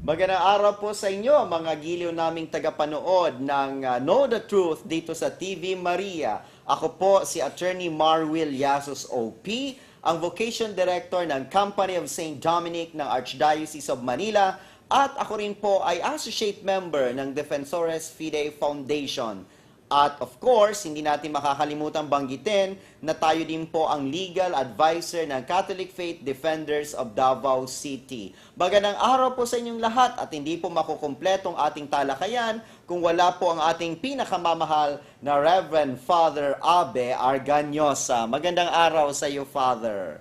Magandang araw po sa inyo, mga giliw naming tagapanood ng Know the Truth dito sa TV Maria. Ako po si Attorney Marwil Yasus OP, ang Vocation Director ng Company of St. Dominic ng Archdiocese of Manila, at ako rin po ay Associate Member ng Defensores Fidei Foundation. At of course, hindi natin makakalimutan banggitin na tayo din po ang legal advisor ng Catholic Faith Defenders of Davao City. Magandang araw po sa inyong lahat at hindi po makukumpletong ating talakayan kung wala po ang ating pinakamamahal na Reverend Father Abe Arganyosa. Magandang araw sa iyo, Father.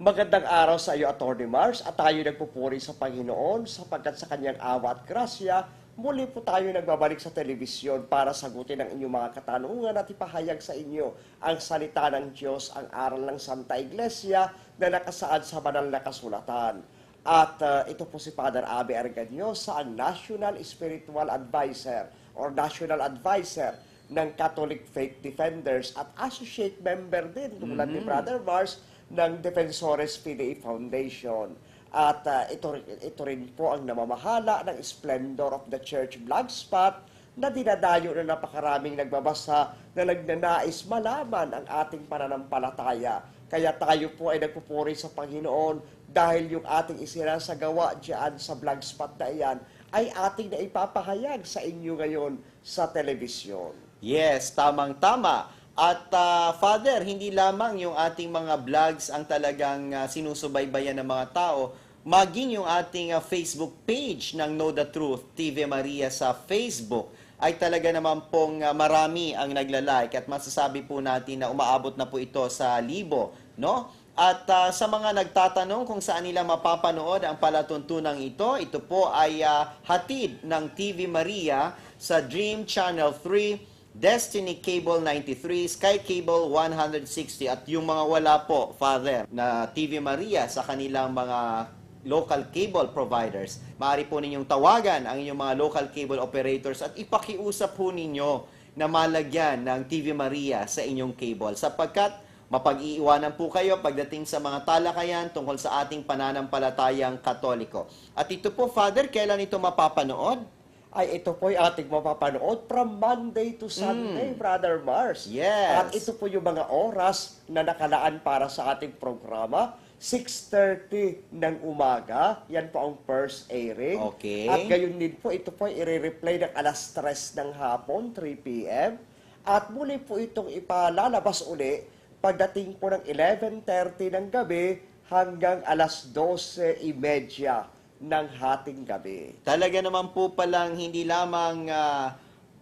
Magandang araw sa iyo, Atty. Mars, at tayo nagpupuri sa Panginoon sapagkat sa kanyang awa at grasya, muli po tayo nagbabalik sa telebisyon para sagutin ang inyong mga katanungan at ipahayag sa inyo ang salita ng Diyos, ang aral ng Santa Iglesia na nakasaad sa banal na kasulatan. At ito po si Father Abe Arganyosa, ang National Spiritual Advisor or National Advisor ng Catholic Faith Defenders at Associate Member din, tulad ni Brother Mars, ng Defensores Fidei Foundation. At ito rin po ang namamahala ng Splendor of the Church Blogspot na dinadayo na napakaraming nagbabasa na nagnanais malaman ang ating pananampalataya. Kaya tayo po ay nagpupuri sa Panginoon dahil yung ating isinasagawa diyan sa Blogspot na iyan ay ating naipapahayag sa inyo ngayon sa telebisyon. Yes, tamang-tama. At Father, hindi lamang yung ating mga vlogs ang talagang sinusubaybayan ng mga tao, maging yung ating Facebook page ng Know the Truth, TV Maria sa Facebook, ay talaga naman pong marami ang naglalike at masasabi po natin na umaabot na po ito sa 1,000, no? At sa mga nagtatanong kung saan nila mapapanood ang palatuntunang ito po ay hatid ng TV Maria sa Dream Channel 3, Destiny Cable 93, Sky Cable 160 at yung mga wala po, Father, na TV Maria sa kanilang mga local cable providers. Maaari po ninyong tawagan ang inyong mga local cable operators at ipakiusap po ninyo na malagyan ng TV Maria sa inyong cable sapagkat mapag-iiwanan po kayo pagdating sa mga talakayan tungkol sa ating pananampalatayang Katoliko. At ito po, Father, kailan ito mapapanood? Ay ito po yung ating mapapanood from Monday to Sunday, Brother Mars. Yes. At ito po yung mga oras na nakalaan para sa ating programa. 6:30 ng umaga, yan po ang first airing. Okay. At gayon din po, ito po i-replay ng alas 3 ng hapon, 3 p.m. At muli po itong ipalalabas uli pagdating po ng 11:30 ng gabi hanggang alas 12:30 ng hating gabi. Talaga naman po palang hindi lamang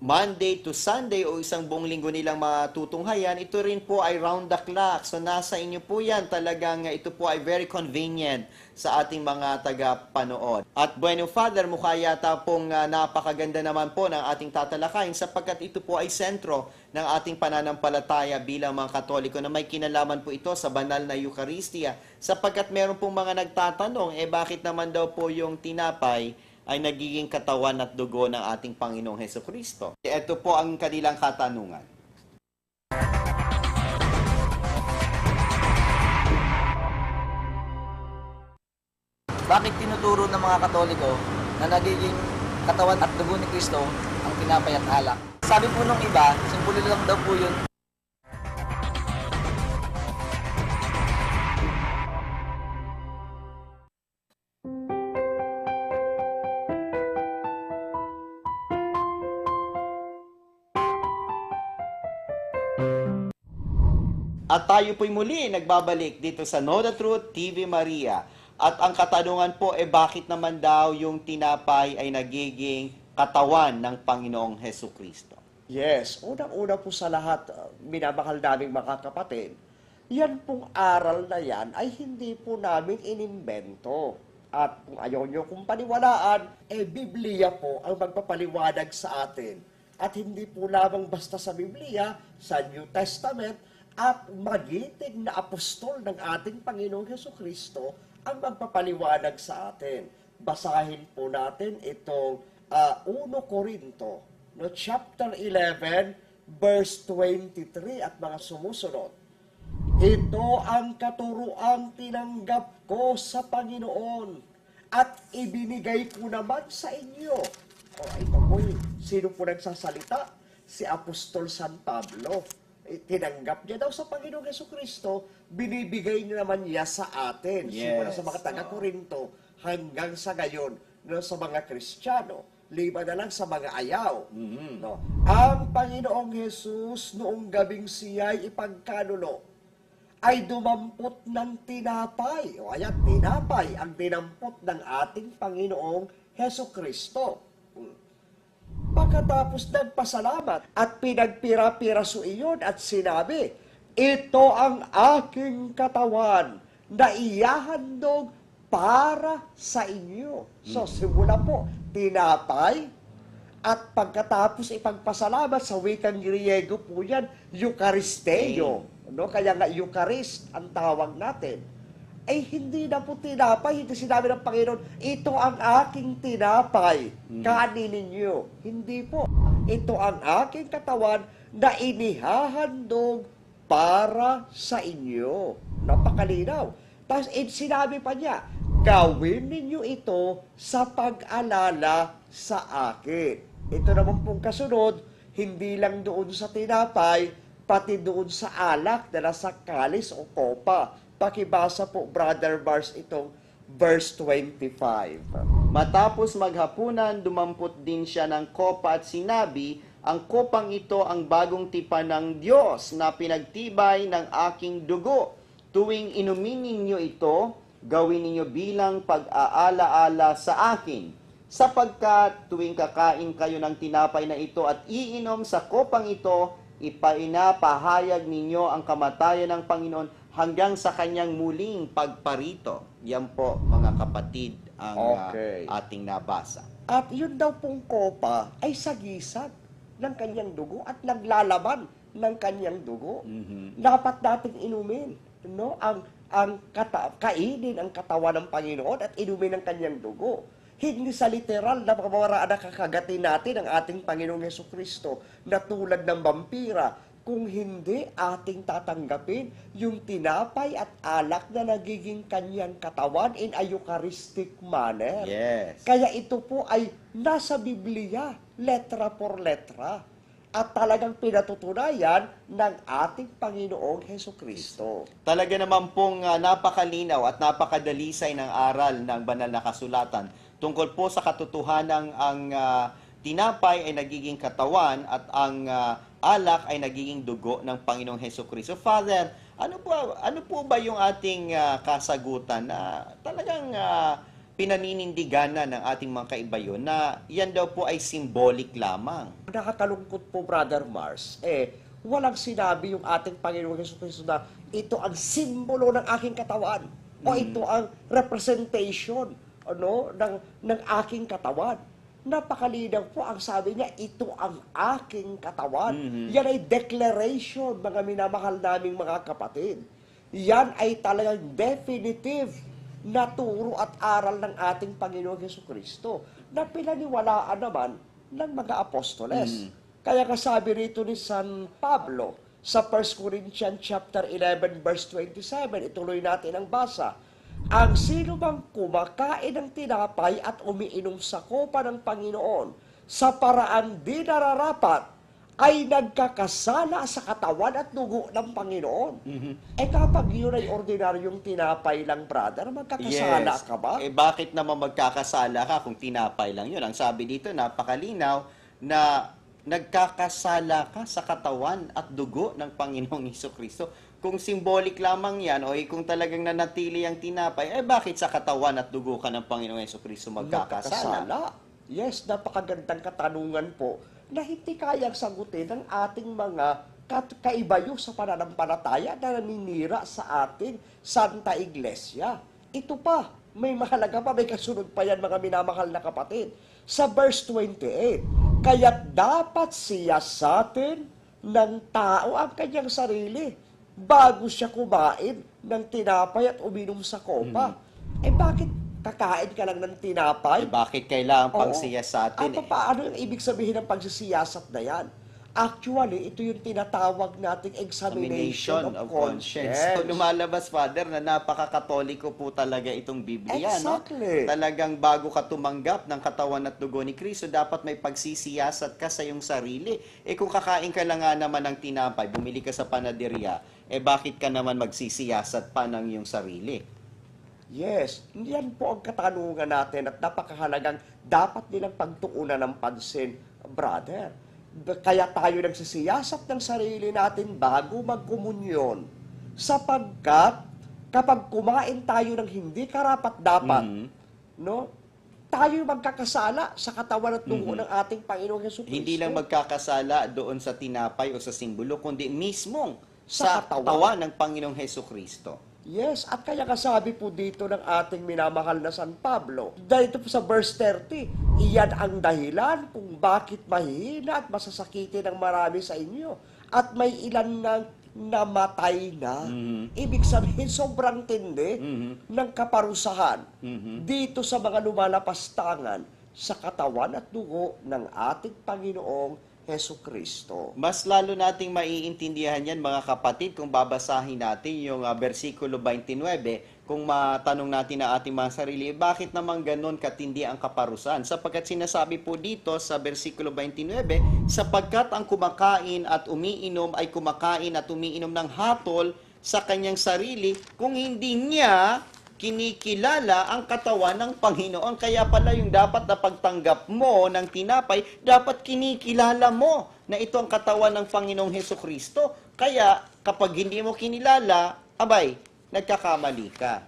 Monday to Sunday o isang buong linggo nilang matutunghayan, ito rin po ay round the clock. So nasa inyo po yan. Talagang ito po ay very convenient sa ating mga tagapanood. At bueno, Father, mukha yata pong napakaganda naman po ng ating tatalakayin sapagkat ito po ay sentro ng ating pananampalataya bilang mga Katoliko na may kinalaman po ito sa banal na Eucharistia. Sapagkat meron pong mga nagtatanong, bakit naman daw po yung tinapay ay nagiging katawan at dugo ng ating Panginoong Hesukristo? Ito po ang kanilang katanungan. Bakit tinuturo ng mga Katoliko na nagiging katawan at dugo ni Kristo ang tinapay at alak? Sabi po nung iba, simbolo lang daw po yun. At tayo po'y muli nagbabalik dito sa Know the Truth, TV Maria. At ang katanungan po bakit naman daw yung tinapay ay nagiging katawan ng Panginoong Hesukristo? Yes, unang-una po sa lahat, minamahal naming mga kapatid, yan pong aral na yan ay hindi po namin inimbento. At kung ayaw nyo kung paniwalaan, Biblia po ang magpapaliwanag sa atin. At hindi po lamang basta sa Biblia, sa New Testament, at magiting na apostol ng ating Panginoong Hesukristo ang magpapaliwanag sa atin. Basahin po natin itong 1 Corinto, chapter 11, verse 23 at mga sumusunod. Ito ang katuruang tinanggap ko sa Panginoon at ibinigay ko naman sa inyo. O ito po, sino po nagsasalita? Si Apostol San Pablo. Tinanggap niya daw sa Panginoong Jesucristo, binibigay niya naman niya sa atin. Simula sa mga taga-Korinto hanggang sa gayon, no, sa mga Kristiyano. Liba na lang sa mga ayaw. No? Ang Panginoong Jesus noong gabing siya'y ipagkanuno, ay dumampot ng tinapay. O ayan, tinapay ang dinampot ng ating Panginoong Jesucristo. Pagkatapos nagpasalamat at pinagpira-piraso iyon at sinabi, ito ang aking katawan na iyahandog para sa inyo. So, simula po, tinapay, at pagkatapos ipagpasalamat sa wikang Griego po yan, Eucharisteo. No? Kaya nga Eucharist ang tawag natin. Ay hindi na po tinapay, hindi sinabi ng Panginoon, ito ang aking tinapay, kanin ninyo. Hindi po. Ito ang aking katawan na inihahandog para sa inyo. Napakalinaw. Tapos sinabi pa niya, gawin ninyo ito sa pag-alala sa akin. Ito naman pong kasunod, hindi lang doon sa tinapay, pati doon sa alak na nasa kalis o kopa. Pakibasa po, Brother Mars, itong verse 25. Matapos maghapunan, dumampot din siya ng kopa at sinabi, ang kopang ito ang bagong tipan ng Diyos na pinagtibay ng aking dugo. Tuwing inumin ninyo ito, gawin ninyo bilang pag-aala-ala sa akin. Sapagkat tuwing kakain kayo ng tinapay na ito at iinom sa kopang ito, ipainapahayag ninyo ang kamatayan ng Panginoon hanggang sa kanyang muling pagparito. Yan po, mga kapatid, ang ating nabasa. At yun daw pong kopa ay sagisag ng kanyang dugo at naglalaban ng kanyang dugo. Dapat nating inumin, no? Kainin ang katawan ng Panginoon at inumin ang kanyang dugo. Hindi sa literal na pamamaraan na kakagatin natin ang ating Panginoong Jesucristo na tulad ng vampira, kung hindi ating tatanggapin yung tinapay at alak na nagiging kanyang katawan in a Eucharistic manner. Yes. Kaya ito po ay nasa Biblia, letra por letra, at talagang pinatutunayan ng ating Panginoong Jesucristo. Talaga naman pong napakalinaw at napakadalisay ng aral ng banal na kasulatan tungkol po sa katotohanan ang tinapay ay nagiging katawan at ang alak ay nagiging dugo ng Panginoong Jesucristo. Father, ano po ba yung ating kasagutan na talagang pinaninindigan ng ating mga kaibayon na yan daw po ay symbolic lamang? Nakakalungkot po, Brother Mars, walang sinabi yung ating Panginoong Jesucristo na ito ang simbolo ng aking katawan o ito ang representation ng aking katawan. Napakalinaw po ang sabi niya, ito ang aking katawan. Yan ay declaration, mga minamahal naming mga kapatid. Yan ay talagang definitive na turo at aral ng ating Panginoong Jesucristo na pinaniwalaan naman ng mga apostoles. Kaya kasabi rito ni San Pablo sa 1 Corinthians chapter 11 verse 27, ituloy natin ang basa. Ang sino bang kumakain ng tinapay at umiinom sa kopa ng Panginoon sa paraan di nararapat ay nagkakasala sa katawan at dugo ng Panginoon. Kapag yun ay ordinaryong tinapay lang, brother, magkakasala ka ba? Bakit naman magkakasala ka kung tinapay lang yun? Ang sabi dito, napakalinaw na nagkakasala ka sa katawan at dugo ng Panginoong Jesucristo. Kung symbolic lamang yan, o kung talagang nanatili ang tinapay, bakit sa katawan at dugo ka ng Panginoong Jesucristo magkakasala? Yes, napakagandang katanungan po na hindi kayang sagutin ng ating mga kaibayo sa pananampalataya na naninira sa ating Santa Iglesia. Ito pa, may mahalaga pa, may kasunod pa yan, mga minamahal na kapatid. Sa verse 28, kaya't dapat siya sa atin ng tao ang kanyang sarili bago siya kumain ng tinapay at uminom sa kopa. Bakit kakain ka lang ng tinapay? Bakit kailangan pang siya sa atin? Paano yung ibig sabihin ng pagsisiyasat na yan? Actually, ito yung tinatawag nating examination of conscience. So, lumalabas, Father, na napaka-katoliko po talaga itong Biblia, Exactly. no? Talagang bago ka tumanggap ng katawan at dugo ni Kristo, dapat may pagsisiyasat ka sa iyong sarili. Kung kakain ka lang nga naman ng tinapay, bumili ka sa panaderia, bakit ka naman magsisiyasat pa ng iyong sarili? Yes, yan po ang katanungan natin at napakahalagang dapat nilang pagtuunan ng pansin, brother. Kaya tayo nagsisiyasat ng sarili natin bago magkomunyon. Sapagkat kapag kumain tayo ng hindi karapat-dapat, no, tayo magkakasala sa katawan at dugo ng ating Panginoong Jesucristo. Hindi lang magkakasala doon sa tinapay o sa simbolo, kundi mismong Sa sa katawan. katawan ng Panginoong Hesukristo. Yes, at kaya kasabi po dito ng ating minamahal na San Pablo, dito po sa verse 30, iyan ang dahilan kung bakit mahihina at masasakitin ng marami sa inyo at may ilan nang namatay na. Ibig sabihin, sobrang tindi ng kaparusahan dito sa mga lumalapastangan sa katawan at dugo ng ating Panginoong Hesukristo. Mas lalo nating maiintindihan yan, mga kapatid, kung babasahin natin yung versikulo 29, kung matanong natin na ating mga sarili, bakit naman ganon katindi ang kaparusahan? Sapagkat sinasabi po dito sa versikulo 29, sapagkat ang kumakain at umiinom ay kumakain at umiinom ng hatol sa kanyang sarili, kung hindi niya kinikilala ang katawan ng Panginoon. Kaya pala yung dapat na pagtanggap mo ng tinapay, dapat kinikilala mo na ito ang katawan ng Panginoong Hesukristo. Kaya kapag hindi mo kinilala, abay, nagkakamali ka.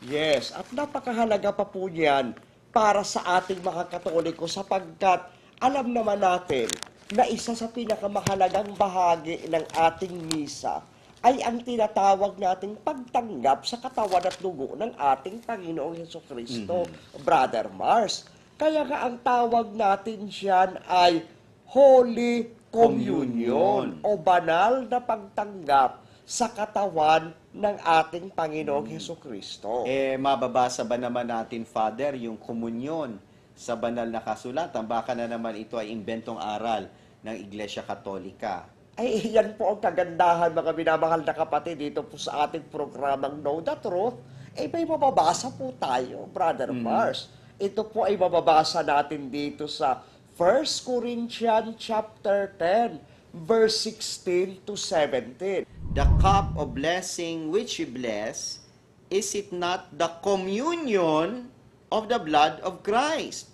Yes, at napakahalaga pa po yan para sa ating mga Katoliko sapagkat alam naman natin na isa sa pinakamahalagang bahagi ng ating misa ay ang tinatawag nating pagtanggap sa katawan at dugo ng ating Panginoong Hesukristo, Brother Mars. Kaya nga ang tawag natin siyan ay Holy Communion o banal na pagtanggap sa katawan ng ating Panginoong Hesukristo. Mababasa ba naman natin, Father, yung komunyon sa banal na kasulatan? Baka na naman ito ay inventong aral ng Iglesia Katolika. Ay, yan po ang kagandahan, mga minamahal na kapatid, dito po sa ating programang Know the Truth. May mababasa po tayo, Brother Mars. Ito po ay mababasa natin dito sa 1 Corinthians chapter 10, verse 16 to 17. The cup of blessing which we bless, is it not the communion of the blood of Christ?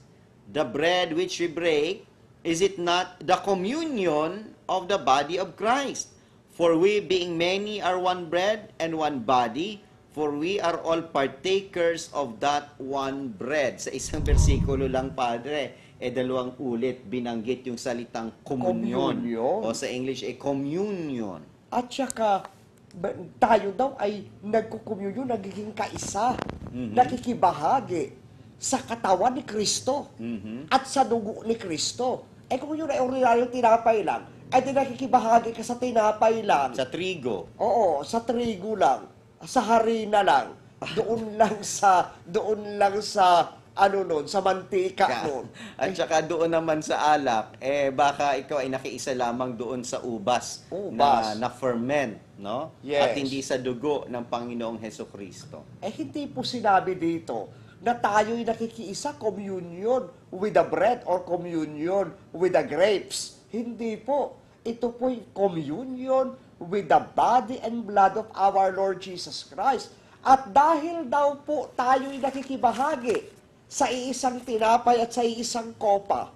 The bread which we break, is it not the communion of the body of Christ? For we, being many, are one bread and one body, for we are all partakers of that one bread. Sa isang bersikulo lang, Padre, dalawang ulit binanggit yung salitang komunyon. Communion. O sa English, communion. At saka, tayo daw ay nagkukommunyon, nagiging kaisa, nakikibahagi sa katawan ni Kristo at sa dugo ni Kristo. Kung yun ay ordinaryong tinapay lang, ay di nakikibahagi ka sa tinapay lang. Sa trigo. Oo, sa trigo lang, sa harina lang, doon lang sa ano nun, sa mantika nun. At saka doon naman sa alak, baka ikaw ay nakiisa lamang doon sa ubas, Ubas. na ferment, no? Yes. At hindi sa dugo ng Panginoong Hesukristo. Hindi po sinabi dito na tayo'y nakikiisa communion with the bread or communion with the grapes. Hindi po. Ito po'y communion with the body and blood of our Lord Jesus Christ. At dahil daw po tayo'y nakikibahagi sa iisang tinapay at sa iisang kopa,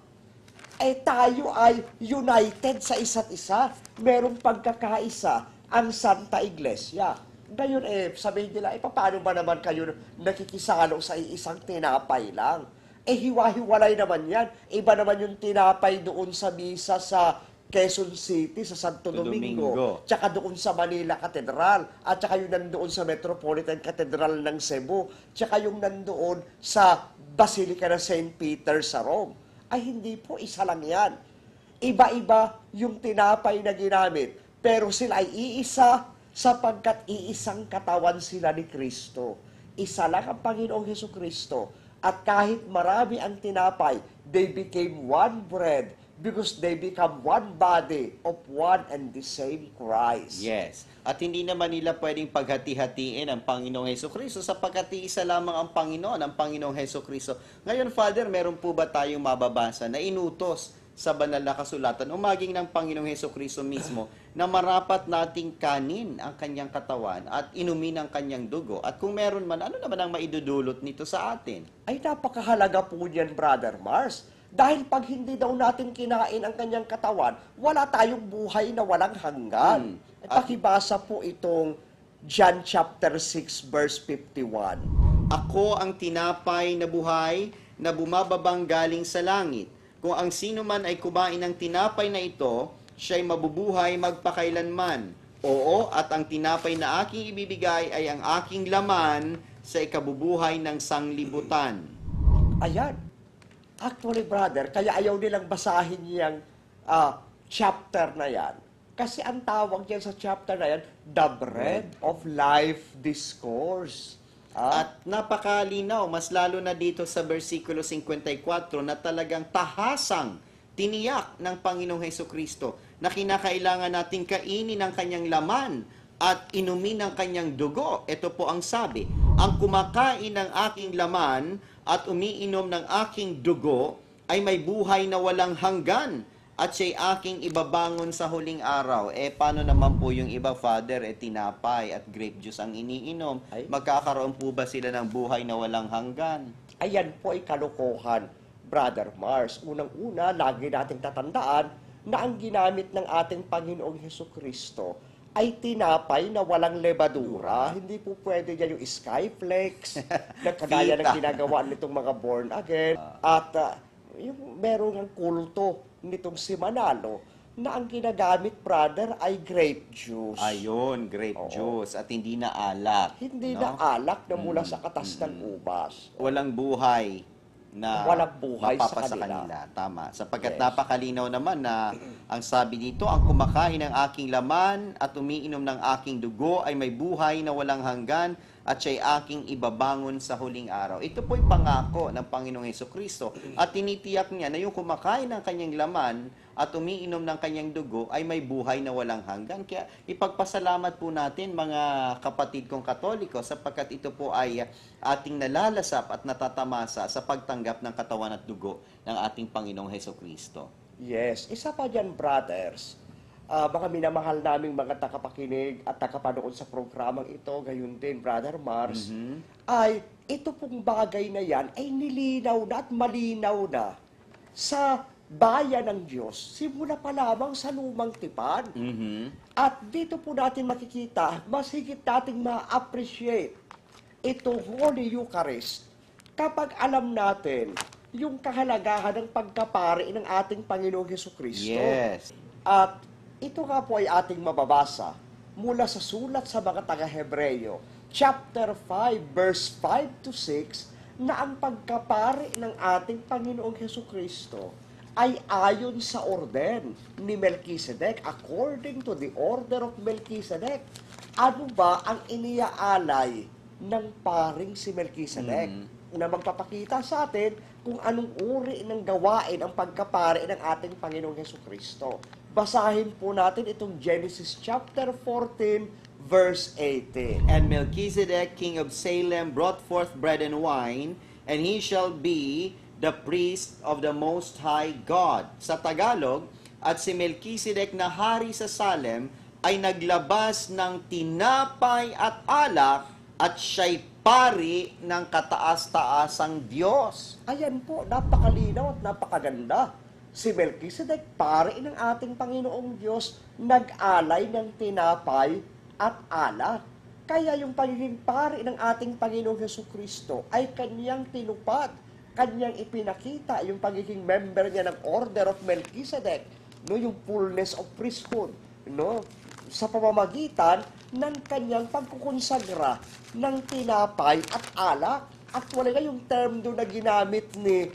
tayo ay united sa isa't isa. Merong pagkakaisa ang Santa Iglesia. Ngayon, sabihin nila, paano ba naman kayo nakikisalo sa isang tinapay lang? Hiwa-hiwalay naman yan. Iba naman yung tinapay doon sa misa sa Quezon City, sa Santo Domingo. Tsaka doon sa Manila Cathedral. At tsaka yung nandoon sa Metropolitan Cathedral ng Cebu. Tsaka yung nandoon sa Basilica ng St. Peter sa Rome. Hindi po, isa lang yan. Iba-iba yung tinapay na ginamit. Pero sila ay iisa sapagkat iisang katawan sila ni Kristo. Isa lang ang Panginoong Hesukristo. At kahit marami ang tinapay, they became one bread because they become one body of one and the same Christ. Yes. At hindi naman nila pwedeng paghati-hatiin ang Panginoong Hesukristo sapagkat iisa lamang ang Panginoong Hesukristo. Ngayon, Father, meron po ba tayong mababasa na inutos sa banal na kasulatan o maging ng Panginoong Hesukristo mismo na marapat nating kanin ang kanyang katawan at inumin ang kanyang dugo? At kung meron man, ano naman ang maidudulot nito sa atin? Ay napakahalaga po niyan, Brother Mars. Dahil pag hindi daw natin kinain ang kanyang katawan, wala tayong buhay na walang hanggan. Pakibasa po itong John chapter 6 verse 51. Ako ang tinapay na buhay na bumababang galing sa langit. Kung ang sino man ay kumain ng tinapay na ito, siya'y mabubuhay magpakailanman. Oo, at ang tinapay na aking ibibigay ay ang aking laman sa ikabubuhay ng sanglibutan. Ayan. Actually, brother, kaya ayaw nilang basahin yung chapter na yan. Kasi ang tawag niyan sa chapter na yan, The Bread of Life Discourse. At napakalinaw, mas lalo na dito sa versikulo 54 na talagang tahasang tiniyak ng Panginoong Hesukristo na kinakailangan nating kainin ang kanyang laman at inumin ang kanyang dugo. Ito po ang sabi, ang kumakain ng aking laman at umiinom ng aking dugo ay may buhay na walang hanggan at siya'y aking ibabangon sa huling araw. Paano naman po yung iba, Father? Tinapay at grape juice ang iniinom. Ay. Magkakaroon po ba sila ng buhay na walang hanggan? Ayan po ay kalokohan, Brother Mars. Unang-una, lagi nating tatandaan na ang ginamit ng ating Panginoong Hesukristo ay tinapay na walang lebadura. Hindi po pwede yan yung skyflakes na kagaya ng ginagawa nitong mga born again. At yung meron ng kulto nitong si Manalo na ang ginagamit, brother, ay grape juice. Ayun, grape juice at hindi na alak. Hindi no? na alak na mula sa katas ng ubas. Walang buhay na Walang buhay sa mapapasa kanila. Tama. Sapagkat Yes. napakalinaw naman na ang sabi dito, ang kumakain ng aking laman at umiinom ng aking dugo ay may buhay na walang hanggan at siya'y aking ibabangon sa huling araw. Ito po'y pangako ng Panginoong Hesukristo at tinitiyak niya na yung kumakain ng kanyang laman at umiinom ng kanyang dugo ay may buhay na walang hanggan. Kaya ipagpasalamat po natin mga kapatid kong Katoliko sapagkat ito po ay ating nalalasap at natatamasa sa pagtanggap ng katawan at dugo ng ating Panginoong Hesukristo. Yes. Isa pa dyan, brothers, mga minamahal naming mga takapakinig at takapanood sa programang ito, gayon din, Brother Mars, ay ito pong bagay na yan ay nilinaw na at malinaw na sa bayan ng Diyos, simula pa lamang sa lumang tipan. At dito po natin makikita, mas higit nating ma-appreciate itong Holy Eucharist kapag alam natin yung kahalagahan ng pagkapari ng ating Panginoong Hesukristo. Yes. At ito nga po ay ating mababasa mula sa sulat sa mga taga-Hebreyo, chapter 5, verse 5 to 6, na ang pagkapari ng ating Panginoong Hesukristo ay ayon sa orden ni Melchizedek, according to the order of Melchizedek. Ano ba ang iniaalay ng paring si Melchizedek? Na magpapakita sa atin kung anong uri ng gawain ang pagkapari ng ating Panginoong Hesukristo. Basahin po natin itong Genesis chapter 14, verse 18. And Melchizedek, king of Salem, brought forth bread and wine, and he shall be the priest of the Most High God. Sa Tagalog, at si Melchizedek na hari sa Salem ay naglabas ng tinapay at alak at siya'y pari ng kataas-taasang Diyos. Ayan po, napakalinaw at napakaganda. Si Melchizedek, pari ng ating Panginoong Diyos, nag-alay ng tinapay at alak. Kaya yung pagiging pari ng ating Panginoong Hesukristo ay kanyang tinupad, kanyang ipinakita yung pagiging member niya ng Order of Melchizedek, no, yung fullness of priesthood, no, sa pamamagitan ng kanyang pagkukonsagra ng tinapay at alak. Actually, yung term doon na ginamit ni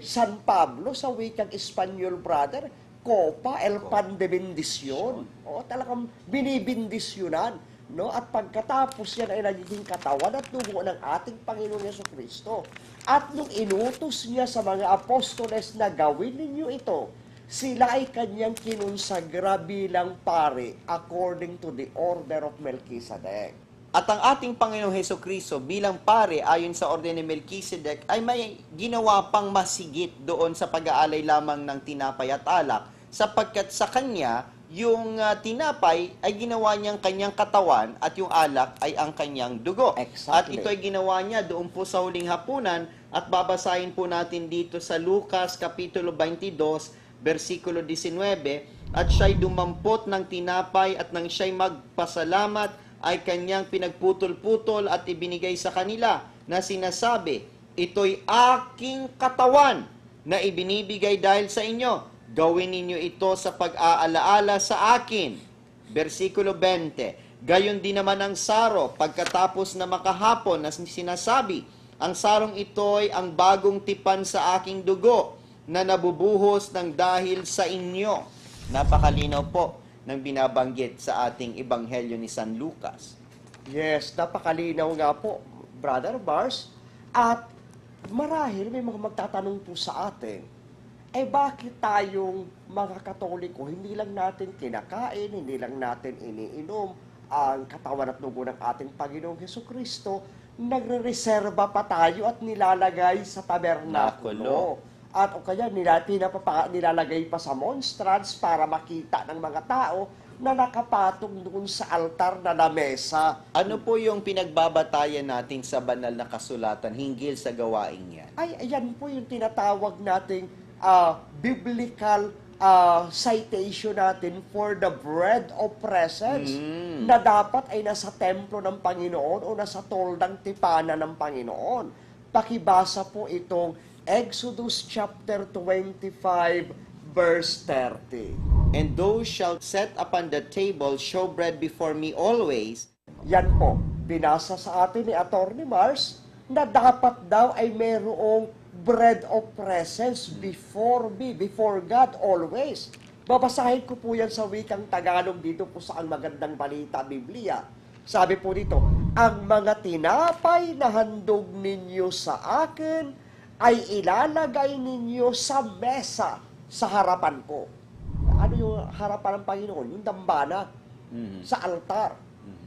San Pablo sa wikang Espanyol, brother, copa, el pan de bendición. O, talagang binibindisyonan. No? At pagkatapos yan ay nagiging katawan at dugo ng ating Panginoong Jesucristo. At nung inutos niya sa mga apostoles na gawin ninyo ito, sila ay kanyang kinonsagra bilang pare according to the order of Melchizedek. At ang ating Panginoong Hesukristo bilang pare ayon sa orden ni Melchizedek ay may ginawa pang masigit doon sa pag-aalay lamang ng tinapay at alak, sapagkat sa kanya yung tinapay ay ginawa niyang kanyang katawan at yung alak ay ang kanyang dugo. Exactly. At ito ay ginawa niya doon po sa huling hapunan at babasahin po natin dito sa Lucas Kapitulo 22, versikulo 19, at siya'y dumampot ng tinapay at nang siya'y magpasalamat ay kanyang pinagputol-putol at ibinigay sa kanila na sinasabi, ito'y aking katawan na ibinibigay dahil sa inyo. Gawin ninyo ito sa pag-aalaala sa akin. Versikulo 20. Gayon din naman ang saro, pagkatapos na makahapon na sinasabi, ang sarong ito'y ang bagong tipan sa aking dugo na nabubuhos ng dahil sa inyo. Napakalinaw po ng binabanggit sa ating Ebanghelyo ni San Lucas. Yes, napakalinaw nga po, Brother Mars. At marahil may mga magtatanong po sa atin, bakit tayong mga Katoliko, hindi lang natin kinakain, hindi lang natin iniinom ang katawan at dugo ng ating Panginoong Hesukristo, nagre-reserba pa tayo at nilalagay sa tabernakulo. At o kaya nilalagay pa sa monstrance para makita ng mga tao na nakapatong doon sa altar na lamesa. Ano po yung pinagbabatayan natin sa banal na kasulatan hinggil sa gawaing yan? Ayan po yung tinatawag nating biblical citation natin for the bread of presence na dapat ay nasa templo ng Panginoon o nasa toldang tipanan ng Panginoon. Pakibasa po itong Exodus chapter 25 verse 30. And thou shalt set upon the table showbread before me always. Yan po, binasa sa atin ni Atty. Mars na dapat daw ay mayroong bread of presence before me, before God always. Babasahin ko po yan sa wikang Tagalog dito po sa Ang Magandang Balita, Biblia. Sabi po dito, ang mga tinapay na handog ninyo sa akin ay ilalagay ninyo sa mesa sa harapan ko. Ano yung harapan ng Panginoon? Yung dambana sa altar.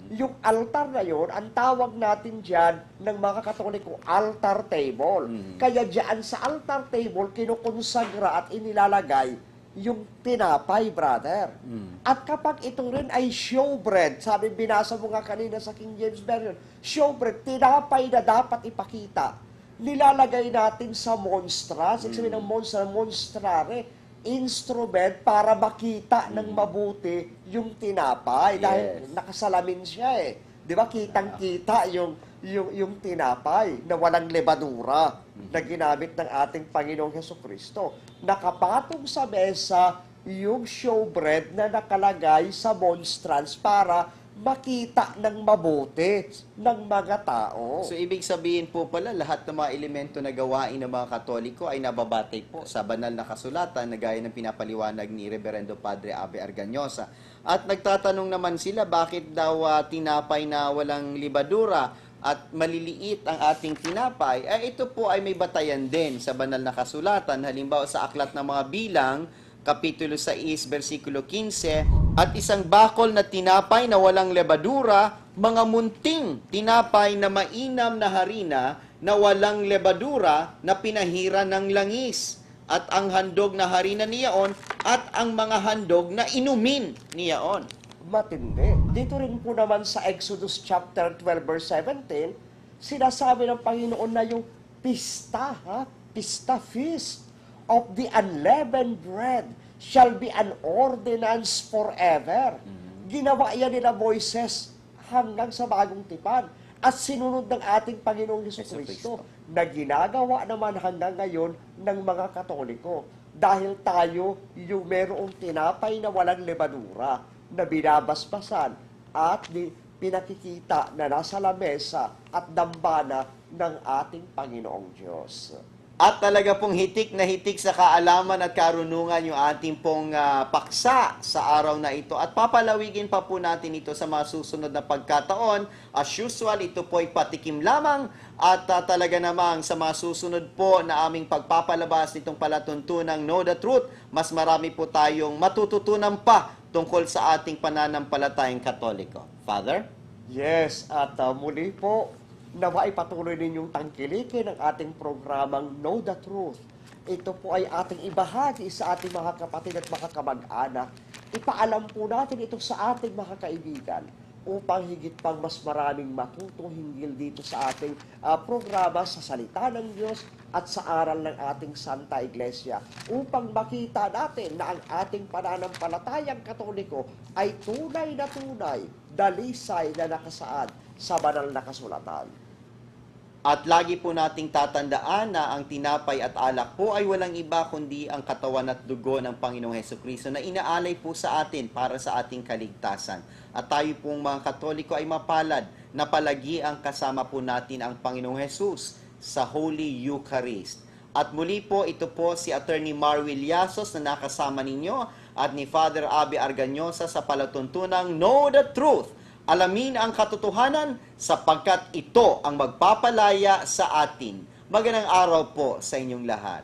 Yung altar na yun, ang tawag natin dyan ng mga Katoliko, altar table. Kaya dyan sa altar table, kinukonsagra at inilalagay yung tinapay, brother. At kapag ito rin ay showbread, sabi, binasa mo nga kanina sa King James Version, showbread, tinapay na dapat ipakita, nilalagay natin sa monstrance, sabi ng monstrare, instrument para makita ng mabuti yung tinapay dahil nakasalamin siya Di ba? Kitang-kita yung tinapay na walang lebadura na ginamit ng ating Panginoong Hesukristo. Nakapatong sa mesa yung showbread na nakalagay sa monstrance para makita ng mabuti ng mga tao. So, ibig sabihin po pala, lahat ng mga elemento na gawain ng mga Katoliko ay nababatay po sa banal na kasulatan na gaya ng pinapaliwanag ni Reverendo Padre Abe Arganyosa. At nagtatanong naman sila, bakit daw tinapay na walang libadura at maliliit ang ating tinapay? Ito po ay may batayan din sa banal na kasulatan. Halimbawa sa Aklat ng Mga Bilang, Kapitulo 6, versikulo 15, at isang bakol na tinapay na walang lebadura, mga munting tinapay na mainam na harina na walang lebadura na pinahira ng langis, at ang handog na harina niyaon, at ang mga handog na inumin niyaon. Matindi. Dito rin po naman sa Exodus chapter 12 verse 17, sinasabi ng Panginoon na yung pista, feast of the unleavened bread shall be an ordinance forever. Ginawa yan nila Moises hanggang sa bagong tipan at sinunod ng ating Panginoong Jesucristo na ginagawa naman hanggang ngayon ng mga Katoliko. Dahil tayo yung merong tinapay na walang lebadura na binabasbasan at pinakikita na nasa lamesa at dambana ng ating Panginoong Diyos. At talaga pong hitik na hitik sa kaalaman at karunungan yung ating pong paksa sa araw na ito. At papalawigin pa po natin ito sa mga susunod na pagkataon. As usual, ito po ay patikim lamang. At talaga namang sa mga susunod po na aming pagpapalabas nitong palatuntunang Know the Truth, mas marami po tayong matututunan pa tungkol sa ating pananampalatayang Katoliko. Father? Yes, at muli po, naway patuloy ninyong tangkilikin ang ating programang Know the Truth. Ito po ay ating ibahagi sa ating mga kapatid at mga kamag-anak. Ipaalam po natin ito sa ating mga kaibigan upang higit pang mas maraming matutong hinggil dito sa ating programa sa salita ng Diyos at sa aral ng ating Santa Iglesia upang makita natin na ang ating pananampalatayang Katoliko ay tunay, dalisay na nakasaad sa banal na kasulatan. At lagi po nating tatandaan na ang tinapay at alak po ay walang iba kundi ang katawan at dugo ng Panginoong Hesukristo na inaalay po sa atin para sa ating kaligtasan. At tayo pong mga Katoliko ay mapalad na palagi ang kasama po natin ang Panginoong Jesus sa Holy Eucharist. At muli po, ito po si Attorney Marwil Yasos na nakasama ninyo at ni Father Abby Arganyosa sa palatuntunang Know the Truth. Alamin ang katotohanan sapagkat ito ang magpapalaya sa atin. Magandang araw po sa inyong lahat.